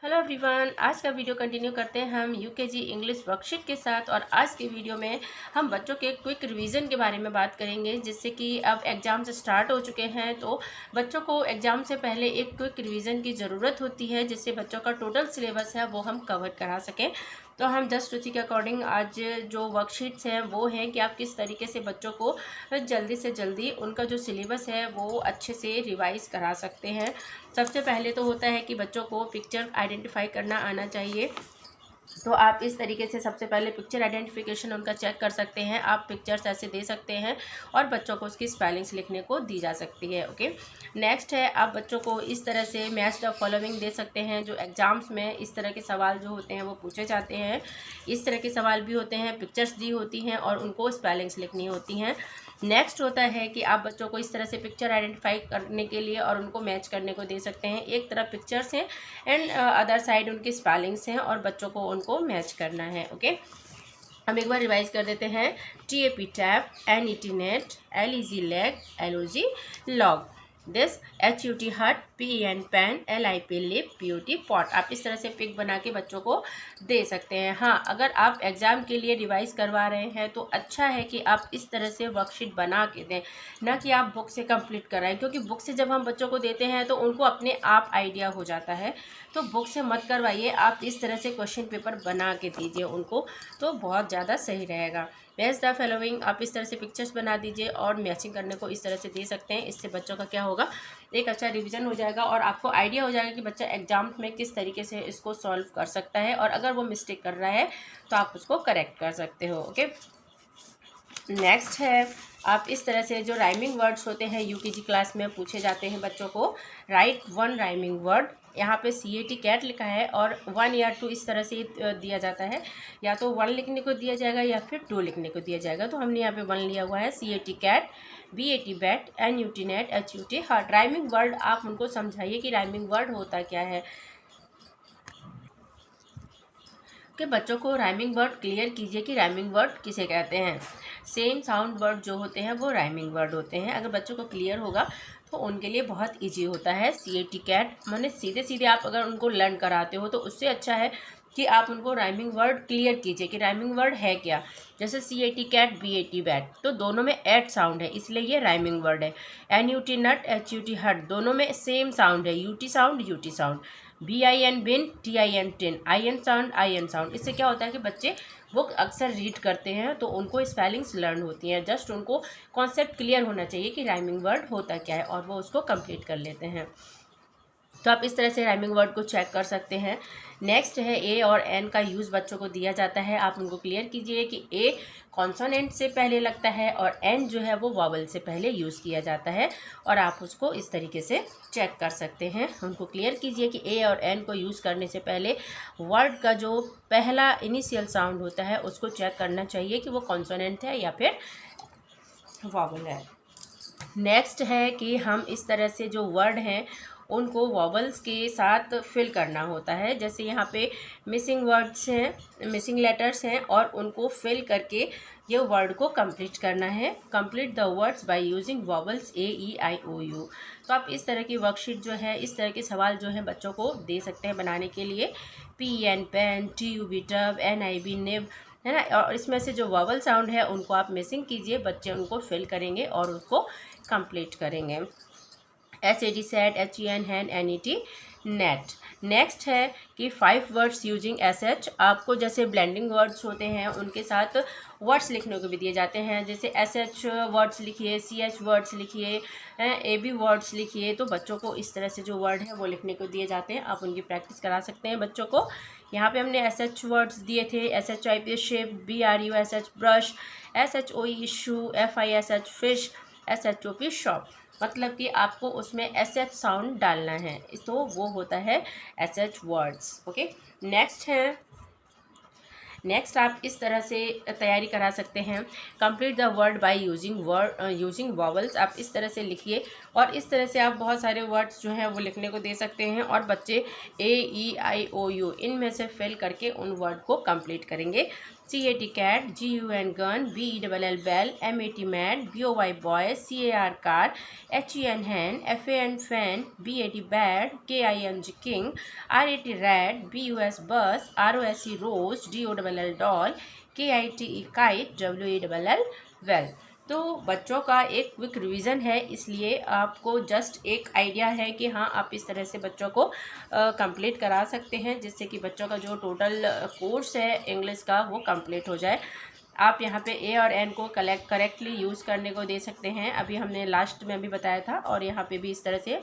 Hello everyone, आज का video continue करते हैं हम यूकेजी इंग्लिश वर्कशीट के साथ। और आज के वीडियो में हम बच्चों के क्विक रिवीजन के बारे में बात करेंगे, जिससे कि अब एग्ज़ाम से स्टार्ट हो चुके हैं तो बच्चों को एग्ज़ाम से पहले एक क्विक रिवीजन की ज़रूरत होती है, जिससे बच्चों का टोटल सिलेबस है वो हम कवर करा सकें। तो हम जस्ट उसी के अकॉर्डिंग आज जो वर्कशीट्स हैं वो हैं कि आप किस तरीके से बच्चों को जल्दी से जल्दी उनका जो सिलेबस है वो अच्छे से रिवाइज़ करा सकते हैं। सबसे पहले तो होता है कि बच्चों को पिक्चर आइडेंटिफाई करना आना चाहिए। तो आप इस तरीके से सबसे पहले पिक्चर आइडेंटिफिकेशन उनका चेक कर सकते हैं। आप पिक्चर्स ऐसे दे सकते हैं और बच्चों को उसकी स्पेलिंग्स लिखने को दी जा सकती है। ओके, नेक्स्ट है आप बच्चों को इस तरह से मैच द फॉलोइंग दे सकते हैं। जो एग्ज़ाम्स में इस तरह के सवाल जो होते हैं वो पूछे जाते हैं, इस तरह के सवाल भी होते हैं, पिक्चर्स दी होती हैं और उनको स्पेलिंग्स लिखनी होती हैं। नेक्स्ट होता है कि आप बच्चों को इस तरह से पिक्चर आइडेंटिफाई करने के लिए और उनको मैच करने को दे सकते हैं। एक तरफ पिक्चर्स हैं एंड अदर साइड उनकी स्पेलिंग्स हैं और बच्चों को उनको मैच करना है। ओके, हम एक बार रिवाइज कर देते हैं। TAP tap, NET net, LEG leg, LOG log, this HUT hut, PEN pen, LIP lip, PUT pot. आप इस तरह से पिक बना के बच्चों को दे सकते हैं। हाँ, अगर आप एग्ज़ाम के लिए रिवाइज करवा रहे हैं तो अच्छा है कि आप इस तरह से वर्कशीट बना के दें, ना कि आप बुक से कंप्लीट कराएं, क्योंकि बुक से जब हम बच्चों को देते हैं तो उनको अपने आप आइडिया हो जाता है। तो बुक से मत करवाइए, आप इस तरह से क्वेश्चन पेपर बना के दीजिए उनको, तो बहुत ज़्यादा सही रहेगा। मैच द फॉलोइंग, आप इस तरह से पिक्चर्स बना दीजिए और मैचिंग करने को इस तरह से दे सकते हैं। इससे बच्चों का क्या होगा, एक अच्छा रिवीजन हो जाएगा और आपको आइडिया हो जाएगा कि बच्चा एग्जाम में किस तरीके से इसको सॉल्व कर सकता है, और अगर वो मिस्टेक कर रहा है तो आप उसको करेक्ट कर सकते हो। ओके, नेक्स्ट है आप इस तरह से जो राइमिंग वर्ड्स होते हैं यूकेजी क्लास में पूछे जाते हैं बच्चों को, राइट वन राइमिंग वर्ड। यहाँ पे CAT कैट लिखा है और 1 या 2 इस तरह से दिया जाता है, या तो 1 लिखने को दिया जाएगा या फिर 2 लिखने को दिया जाएगा। तो हमने यहाँ पे 1 लिया हुआ है। CAT cat, BAT bat, NUT net, HUT hut. Rhyming word आप उनको समझाइए कि राइमिंग वर्ड होता क्या है, कि बच्चों को राइमिंग वर्ड क्लियर कीजिए कि राइमिंग वर्ड किसे कहते हैं। सेम साउंड वर्ड जो होते हैं वो राइमिंग वर्ड होते हैं। अगर बच्चों को क्लियर होगा तो उनके लिए बहुत इजी होता है। CAT कैट माने सीधे सीधे आप अगर उनको लर्न कराते हो तो उससे अच्छा है कि आप उनको राइमिंग वर्ड क्लियर कीजिए कि राइमिंग वर्ड है क्या। जैसे CAT कैट, BAT बैट, तो दोनों में एट साउंड है, इसलिए ये राइमिंग वर्ड है। NUT नट, HUT हट, दोनों में सेम साउंड है, UT sound, UT sound. BIN bin, TIN tin, IN sound, IN sound. इससे क्या होता है कि बच्चे बुक अक्सर रीड करते हैं तो उनको स्पेलिंग्स लर्न होती हैं। जस्ट उनको कॉन्सेप्ट क्लियर होना चाहिए कि राइमिंग वर्ड होता क्या है और वो उसको कंप्लीट कर लेते हैं। तो आप इस तरह से राइमिंग वर्ड को चेक कर सकते हैं। नेक्स्ट है A और N का यूज़ बच्चों को दिया जाता है। आप उनको क्लियर कीजिए कि A कॉन्सोनेंट से पहले लगता है और N जो है वो वॉवल से पहले यूज़ किया जाता है, और आप उसको इस तरीके से चेक कर सकते हैं। उनको क्लियर कीजिए कि A और N को यूज़ करने से पहले वर्ड का जो पहला इनिशियल साउंड होता है उसको चेक करना चाहिए कि वो कॉन्सोनेंट है या फिर वॉवल है। नेक्स्ट है कि हम इस तरह से जो वर्ड हैं उनको वॉवल्स के साथ फिल करना होता है। जैसे यहाँ पे मिसिंग वर्ड्स हैं, मिसिंग लेटर्स हैं, और उनको फिल करके ये वर्ड को कंप्लीट करना है। Complete the words by using vowels AEIOU। तो आप इस तरह की वर्कशीट जो है, इस तरह के सवाल जो है बच्चों को दे सकते हैं बनाने के लिए। PN pen, TUB tub, NIB nib, है ना। और इसमें से जो वॉवल साउंड है उनको आप मिसिंग कीजिए, बच्चे उनको फिल करेंगे और उसको कंप्लीट करेंगे। SAD सेट, HEN हैन, NET नेट। नेक्स्ट है कि 5 वर्ड्स यूजिंग SH। आपको जैसे ब्लेंडिंग वर्ड्स होते हैं उनके साथ वर्ड्स लिखने को भी दिए जाते हैं। जैसे SH वर्ड्स लिखिए, CH वर्ड्स लिखिए, AB वर्ड्स लिखिए। तो बच्चों को इस तरह से जो वर्ड है वो लिखने को दिए जाते हैं। आप उनकी प्रैक्टिस करा सकते हैं बच्चों को। यहाँ पे हमने SH वर्ड्स दिए थे। SHIP ship, BRUSH brush, SHOE issue, FISH fish, SHOP shop. मतलब कि आपको उसमें SH साउंड डालना है, तो वो होता है SH वर्ड्स। ओके, नेक्स्ट आप इस तरह से तैयारी करा सकते हैं। Complete the word by using vowels. आप इस तरह से लिखिए और इस तरह से आप बहुत सारे वर्ड्स जो हैं वो लिखने को दे सकते हैं, और बच्चे AEIOU इनमें से फिल करके उन वर्ड को कंप्लीट करेंगे। CAT cat, GUN gun, BELL bell, MAT mat, BOY boy, CAR car, HEN hen, FAN fan, BAT bad, KING king, RAT rat, BUS bus, ROSE rose, DOLL doll, KITE kite, WELL well। तो बच्चों का एक quick revision है, इसलिए आपको just एक idea है कि हाँ आप इस तरह से बच्चों को कंप्लीट करा सकते हैं, जिससे कि बच्चों का जो टोटल कोर्स है इंग्लिश का वो कंप्लीट हो जाए। आप यहाँ पे ए और एन को करेक्टली यूज़ करने को दे सकते हैं, अभी हमने लास्ट में भी बताया था, और यहाँ पे भी इस तरह से।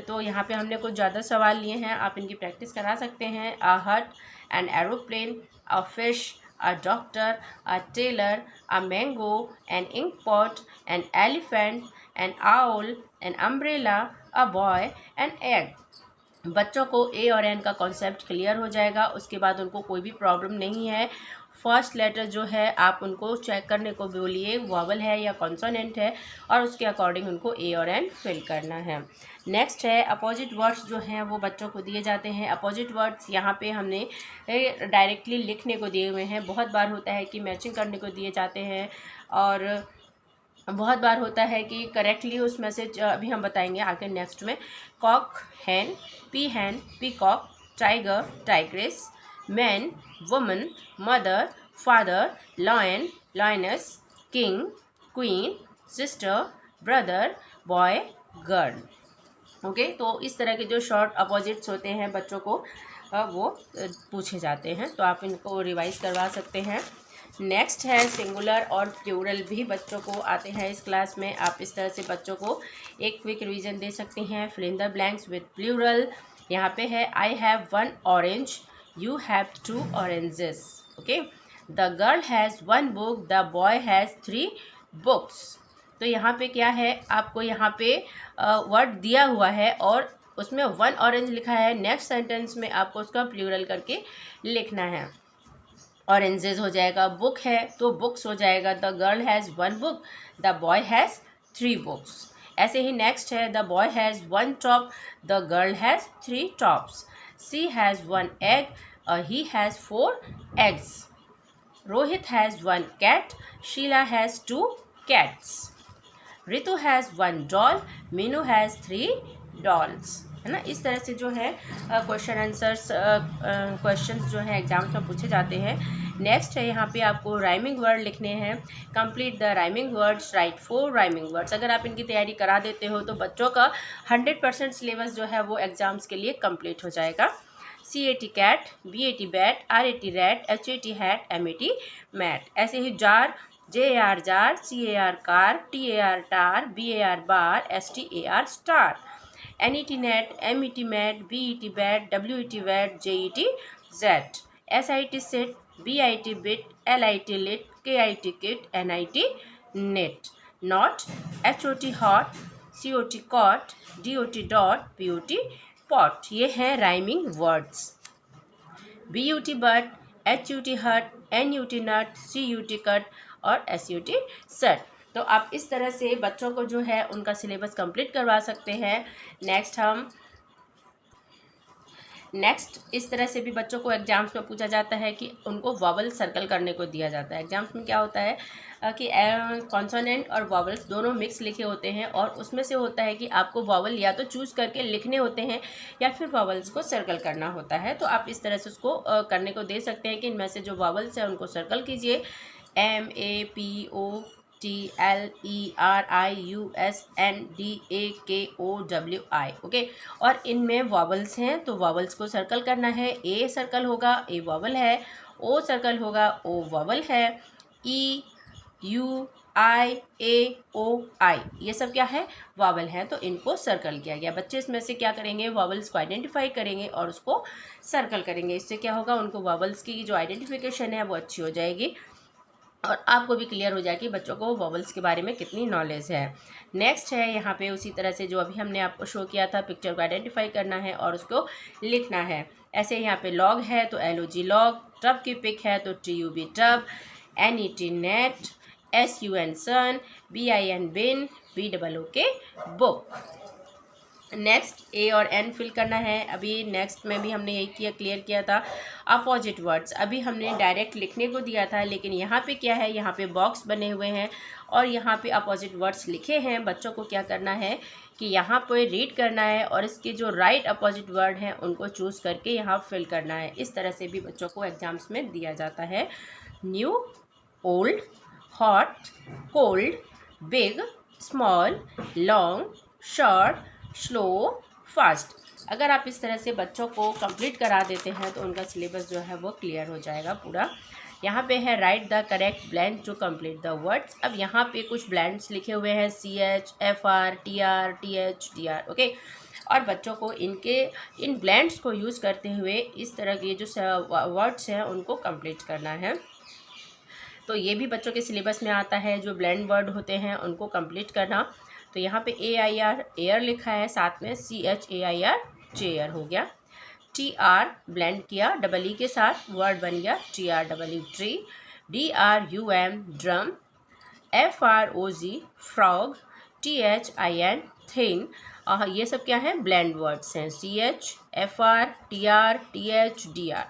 तो यहाँ पे हमने कुछ ज़्यादा सवाल लिए हैं, आप इनकी प्रैक्टिस करा सकते हैं। अ हट, an aeroplane, a fish, a doctor, a tailor, a mango, an ink pot, an elephant, an owl, an umbrella, a boy, an egg। बच्चों को ए और एन का कॉन्सेप्ट क्लियर हो जाएगा, उसके बाद उनको कोई भी प्रॉब्लम नहीं है। फर्स्ट लेटर जो है आप उनको चेक करने को बोलिए वॉवल है या कॉन्सोनेंट है, और उसके अकॉर्डिंग उनको ए और एन फिल करना है। नेक्स्ट है अपोजिट वर्ड्स जो हैं वो बच्चों को दिए जाते हैं। अपोजिट वर्ड्स यहाँ पे हमने डायरेक्टली लिखने को दिए हुए हैं। बहुत बार होता है कि मैचिंग करने को दिए जाते हैं, और बहुत बार होता है कि करेक्टली उस मैसेज अभी हम बताएंगे आगे नेक्स्ट में। Cock hen, peacock, tiger tigress, man woman, mother father, lion lioness, king queen, sister brother, boy girl. Okay, तो इस तरह के जो शॉर्ट अपोजिट्स होते हैं बच्चों को वो पूछे जाते हैं, तो आप इनको रिवाइज करवा सकते हैं। नेक्स्ट है सिंगुलर और प्लूरल भी बच्चों को आते हैं इस क्लास में। आप इस तरह से बच्चों को एक क्विक रिवीजन दे सकते हैं। Fill in the blanks with plural. यहाँ पे है I have 1 orange, you have 2 oranges. Okay, the girl has 1 book, the boy has 3 books. तो यहाँ पे क्या है, आपको यहाँ पे वर्ड दिया हुआ है और उसमें 1 ऑरेंज लिखा है। नेक्स्ट सेंटेंस में आपको उसका प्लूरल करके लिखना है। ऑरेंजेस हो जाएगा, बुक है तो बुक्स हो जाएगा। The girl has 1 book, the boy has 3 books. ऐसे ही नेक्स्ट है the boy has 1 top, the girl has 3 tops. She has 1 egg, he has 4 eggs. Rohit has 1 cat, Sheela has 2 cats. Ritu has 1 doll, Meenu has 3 dolls. है ना, इस तरह से जो है क्वेश्चन आंसर्स क्वेश्चंस जो है एग्जाम्स में पूछे जाते हैं। नेक्स्ट है यहाँ पे आपको राइमिंग वर्ड लिखने हैं। Complete the rhyming words, right 4 rhyming words. अगर आप इनकी तैयारी करा देते हो तो बच्चों का 100% सिलेबस जो है वो एग्जाम्स के लिए कंप्लीट हो जाएगा। CAT cat, BAT bat, RAT rat, HAT hat, MAT mat. ऐसे ही jar, JAR jar, CAR car, TAR tar, BAR bar, STAR star. NET net, MET met, BET bet, WET wet, JET jet. SIT sit, BIT bit, LIT lit, KIT kit, NIT nit. Not, HOT hot, COT cot, DOT dot, POT pot. ये हैं rhyming words. BUT but, HUT hut, NUT nut, CUT cut और SUT set. तो आप इस तरह से बच्चों को जो है उनका सिलेबस कंप्लीट करवा सकते हैं। नेक्स्ट इस तरह से भी बच्चों को एग्जाम्स में पूछा जाता है कि उनको वॉवल सर्कल करने को दिया जाता है। एग्जाम्स में क्या होता है कि कॉन्सोनेंट और वॉवल्स दोनों मिक्स लिखे होते हैं, और उसमें से होता है कि आपको वॉवल या तो चूज़ करके लिखने होते हैं या फिर वॉवल्स को सर्कल करना होता है। तो आप इस तरह से उसको करने को दे सकते हैं कि इनमें से जो वॉवल्स हैं उनको सर्कल कीजिए। MAPOTLERIUSNDAKOWI। ओके, और इनमें वॉवल्स हैं तो वॉवल्स को सर्कल करना है। ए सर्कल होगा, ए वॉवल है। ओ सर्कल होगा, ओ वॉवल है। EUIAOI ये सब क्या है, वॉवल है, तो इनको सर्कल किया गया। बच्चे इसमें से क्या करेंगे, वॉवल्स को आइडेंटिफाई करेंगे और उसको सर्कल करेंगे। इससे क्या होगा, उनको वॉवल्स की जो आइडेंटिफिकेशन है वो अच्छी हो जाएगी, और आपको भी क्लियर हो जाएगी बच्चों को वॉवल्स के बारे में कितनी नॉलेज है। नेक्स्ट है यहाँ पे उसी तरह से जो अभी हमने आपको शो किया था, पिक्चर को आइडेंटिफाई करना है और उसको लिखना है। ऐसे यहाँ पे लॉग है तो LOG लॉग, टब की पिक है तो TUB tub, NET net, SUN सन, BIN बिन, BOOK बुक। नेक्स्ट ए और एन फिल करना है। अभी नेक्स्ट में भी हमने यही क्लियर किया था। अपोजिट वर्ड्स अभी हमने डायरेक्ट लिखने को दिया था, लेकिन यहाँ पे क्या है, यहाँ पे बॉक्स बने हुए हैं और यहाँ पे अपोजिट वर्ड्स लिखे हैं। बच्चों को क्या करना है कि यहाँ पे रीड करना है और इसके जो राइट अपोजिट वर्ड हैं उनको चूज़ करके यहाँ फिल करना है। इस तरह से भी बच्चों को एग्जाम्स में दिया जाता है। New, old, hot, cold, big, small, long, short, slow, fast. अगर आप इस तरह से बच्चों को कंप्लीट करा देते हैं तो उनका सिलेबस जो है वो क्लियर हो जाएगा पूरा। यहाँ पे है write the correct blank to complete the words. अब यहाँ पे कुछ ब्लैंक्स लिखे हुए हैं, CH, FR, TR, TH, DR, okay. और बच्चों को इन ब्लैंक्स को यूज़ करते हुए इस तरह के जो वर्ड्स हैं उनको कंप्लीट करना है। तो ये भी बच्चों के सिलेबस में आता है, जो ब्लेंड वर्ड होते हैं उनको कंप्लीट करना। तो यहाँ पे AIR एयर लिखा है, साथ में CHAIR चेयर हो गया। TR ब्लेंड किया डबल E के साथ, वर्ड बन गया TREE tree. DRUM drum, FROG frog, THIN thin. ये सब क्या है, ब्लेंड वर्ड्स हैं, CH, FR, TR, TH, DR।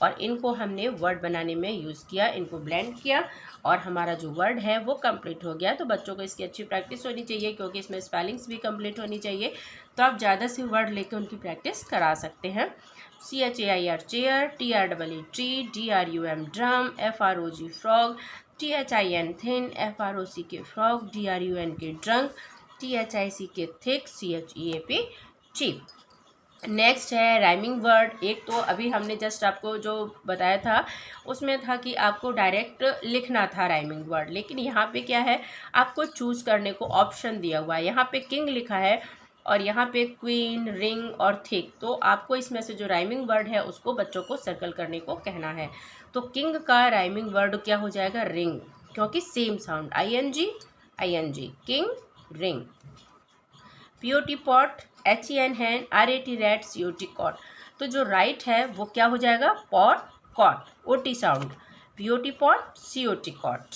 और इनको हमने वर्ड बनाने में यूज़ किया, इनको ब्लेंड किया और हमारा जो वर्ड है वो कंप्लीट हो गया। तो बच्चों को इसकी अच्छी प्रैक्टिस होनी चाहिए, क्योंकि इसमें स्पेलिंग्स भी कंप्लीट होनी चाहिए। तो आप ज़्यादा से वर्ड लेकर उनकी प्रैक्टिस करा सकते हैं। CHAIR chair, TREE tree, DRUM drum, FROG frog, THIN thin, FROC frog, DRUN drunk, THIC thick, CHEAP cheap. Next है राइमिंग वर्ड। एक तो अभी हमने जस्ट आपको जो बताया था उसमें था कि आपको डायरेक्ट लिखना था राइमिंग वर्ड, लेकिन यहाँ पे क्या है, आपको चूज़ करने को ऑप्शन दिया हुआ है। यहाँ पे किंग लिखा है और यहाँ पे क्वीन, रिंग और थिक। तो आपको इसमें से जो राइमिंग वर्ड है उसको बच्चों को सर्कल करने को कहना है। तो किंग का राइमिंग वर्ड क्या हो जाएगा, रिंग, क्योंकि same sound, ING, king, ring. POT pot, HEN hen, RAT rat, COT cot. तो जो राइट है वो क्या हो जाएगा, pot, cot, OT sound, POT pot, COT cot.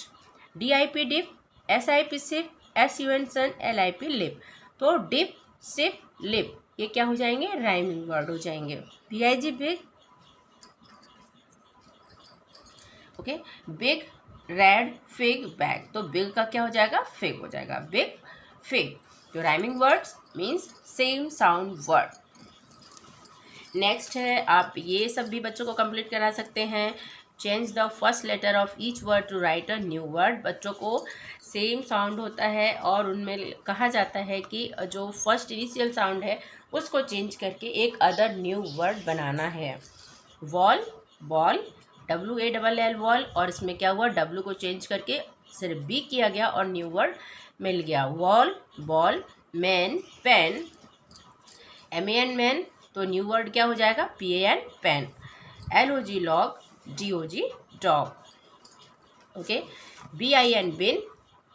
DIP dip, SIP sip, SUN sun, LIP lip. तो dip, sip, lip ये क्या हो जाएंगे, राइमिंग वर्ड हो जाएंगे। BIG big, okay, big, red, fig, bag. तो बिग का क्या हो जाएगा, फिग हो जाएगा, बिग, फिग। जो rhyming words means same sound word. Next है, आप ये सब भी बच्चों को कंप्लीट करा सकते हैं। Change the first letter of each word to write a new word. बच्चों को सेम साउंड होता है और उनमें कहा जाता है कि जो फर्स्ट इनिशियल साउंड है उसको चेंज करके एक अदर न्यू वर्ड बनाना है। वॉल, बॉल, WALL वॉल, और इसमें क्या हुआ, W को चेंज करके सिर्फ B किया गया और न्यू वर्ड मिल गया। Wall, ball, man, pen, MAN man, तो न्यू वर्ड क्या हो जाएगा, PAN pan. LOG log, DOG dog, okay. BIN bin,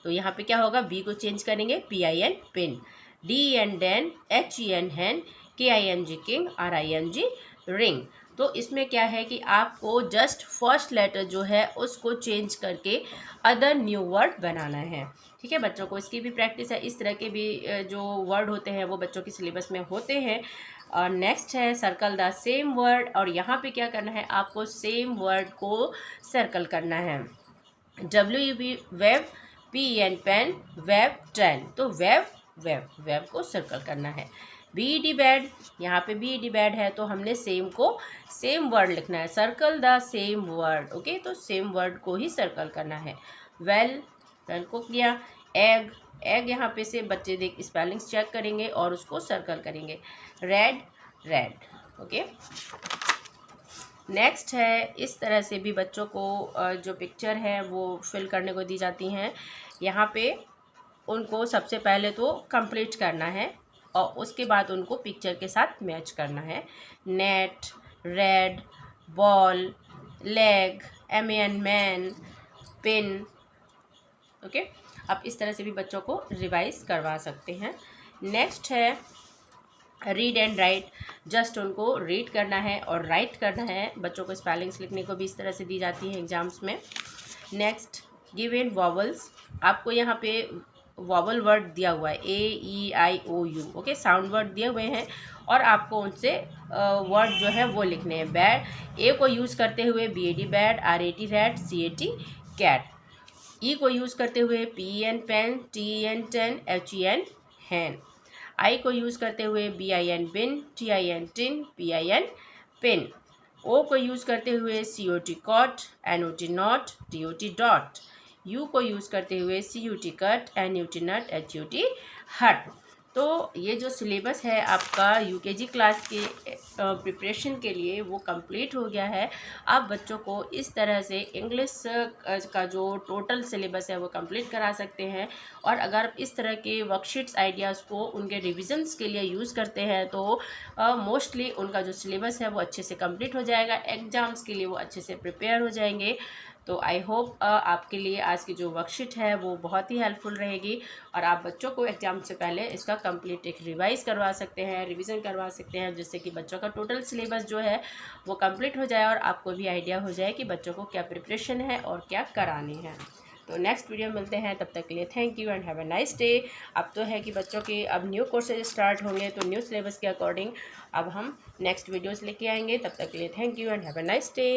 तो यहाँ पे क्या होगा, B को चेंज करेंगे, PIN pin. DEN den, HEN hen, KING king, RING ring. तो इसमें क्या है कि आपको जस्ट फर्स्ट लेटर जो है उसको चेंज करके अदर न्यू वर्ड बनाना है। ठीक है, बच्चों को इसकी भी प्रैक्टिस है। इस तरह के भी जो वर्ड होते हैं वो बच्चों के सिलेबस में होते हैं। और नेक्स्ट है सर्कल द सेम वर्ड, और यहाँ पे क्या करना है, आपको सेम वर्ड को सर्कल करना है। WEB web, PEN pen, web, train. तो वेब, वेब, वेब को सर्कल करना है। BED बैड, यहाँ पे BED बैड है तो हमने सेम को सेम वर्ड लिखना है, circle the same word, okay. तो सेम वर्ड को ही सर्कल करना है। वेल, वेल को किया। एग, एग यहाँ पे से बच्चे देख स्पेलिंग्स चेक करेंगे और उसको सर्कल करेंगे। Red, red, okay. नेक्स्ट है, इस तरह से भी बच्चों को जो पिक्चर है वो फिल करने को दी जाती हैं। यहाँ पे उनको सबसे पहले तो कंप्लीट करना है और उसके बाद उनको पिक्चर के साथ मैच करना है। Net, red, ball, leg, MAN man, pin, okay. आप इस तरह से भी बच्चों को रिवाइज करवा सकते हैं। नेक्स्ट है रीड एंड राइट, जस्ट उनको रीड करना है और राइट करना है। बच्चों को स्पेलिंग्स लिखने को भी इस तरह से दी जाती है एग्जाम्स में। नेक्स्ट गिव इन वॉवल्स, आपको यहाँ पे वॉवल वर्ड दिया हुआ है, AEIOU, ओके, साउंड वर्ड दिए हुए हैं और आपको उनसे वर्ड जो है वो लिखने हैं। बैड, ए को यूज़ करते हुए BAD bad, RAT rat, CAT cat. E को यूज़ करते हुए PEN pen, TEN ten, HEN hen. I को यूज़ करते हुए BIN bin, TIN tin, PIN pin. O को यूज़ करते हुए COT cot, NOT not, DOT dot. U को यूज़ करते हुए CUT cut, NUT nut, HUT hut. तो ये जो सिलेबस है आपका UKG क्लास के प्रिपरेशन के लिए वो कंप्लीट हो गया है। आप बच्चों को इस तरह से इंग्लिश का जो टोटल सिलेबस है वो कंप्लीट करा सकते हैं। और अगर आप इस तरह के वर्कशीट्स आइडियाज़ को उनके रिविजन्स के लिए यूज़ करते हैं तो मोस्टली उनका जो सिलेबस है वो अच्छे से कंप्लीट हो जाएगा, एग्ज़ाम्स के लिए वो अच्छे से प्रिपेयर हो जाएंगे। तो आई होप आपके लिए आज की जो वर्कशीट है वो बहुत ही हेल्पफुल रहेगी और आप बच्चों को एग्ज़ाम से पहले इसका कंप्लीट एक रिवाइज़ करवा सकते हैं, रिवीजन करवा सकते हैं, जिससे कि बच्चों का टोटल सिलेबस जो है वो कंप्लीट हो जाए और आपको भी आइडिया हो जाए कि बच्चों को क्या प्रिपरेशन है और क्या करानी है। तो नेक्स्ट वीडियो मिलते हैं, तब तक के लिए thank you and have a nice day. अब तो है कि बच्चों के अब न्यू कोर्सेज स्टार्ट होंगे तो न्यू सिलेबस के अकॉर्डिंग अब हम नेक्स्ट वीडियोस लेके आएंगे। तब तक के लिए thank you and have a nice day.